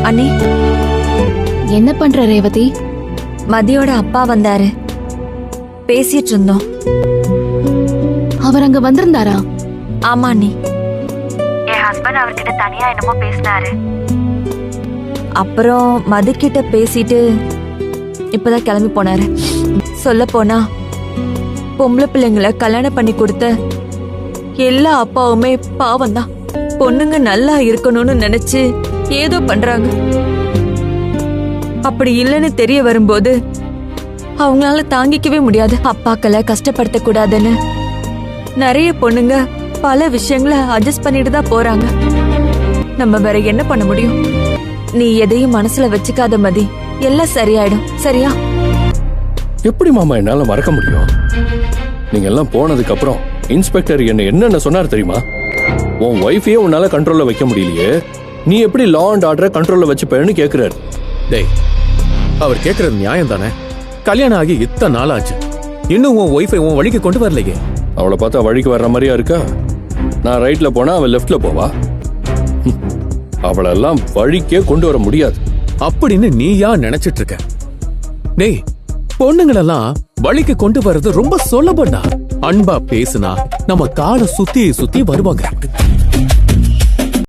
அண்ணி, என்ன பண்ற ரேவதி? மதியோட அப்பா வந்தாரு, பேசிட்டு இருந்தோம். அவர் அங்க வந்திருந்தாரா? ஆமா அண்ணி, என் ஹஸ்பண்ட் அவர்கிட்ட தனியா என்னமோ பேசினாரு. அப்புறம் மது கிட்ட பேசிட்டு இப்பதான் கிளம்பி போனாரு. சொல்ல போனா பொம்பளை பிள்ளைங்களை கல்யாணம் பண்ணி கொடுத்த எல்லா அப்பாவுமே பாவம் தான். பொண்ணுங்க நல்லா இருக்கணும்னு நினைச்சு ஏதோ பண்றாங்க. அப்படி இல்லைன்னு தெரிய வரும்போது அவங்களால தாங்கிக்கவே முடியாது. அப்பாக்களை கஷ்டப்படுத்த கூடாதுன்னு நிறைய பொண்ணுங்க பல விஷயங்களை அட்ஜஸ்ட் பண்ணிட்டு தான் போறாங்க. நம்ம வேற என்ன பண்ண முடியும்? நீ எதையும் மனசுல வச்சுக்காத மதி, எல்லாம் சரியாயிடும். சரியா? எப்படி மாமா என்னால மறக்க முடியும்? நீங்க எல்லாம் போனதுக்கு அப்புறம் இன்ஸ்பெக்டர் என்னென்ன சொன்னார் தெரியுமா? உன் ஒய்ஃபையே உன்னால கண்ட்ரோல்ல வைக்க முடியலையே, நீ எப்படி லா அண்ட் ஆர்டரை கண்ட்ரோல்ல வச்சுப்பேன்னு கேக்குறாரு. டேய், அவர் கேக்குறது நியாயம் தானே? கல்யாணம் ஆகி இத்தனை நாள் ஆச்சு, இன்னும் உன் ஒய்ஃபை உன் வழிக்கு கொண்டு வரலையே. அவளை பார்த்தா வழிக்கு வர்ற மாதிரியா இருக்கா? நான் ரைட்ல போனா அவள் லெஃப்ட்ல போவா. அவளெல்லாம் வழிக்கே கொண்டு வர முடியாது அப்படின்னு நீயா நினைச்சிட்டு இருக்க? டேய், பொண்ணுங்களெல்லாம் வழிக்கு கொண்டு வர்றது ரொம்ப சுலபம்டா. அன்பா பேசுனா நம்ம காலை சுத்தி சுத்தி வருவாங்க.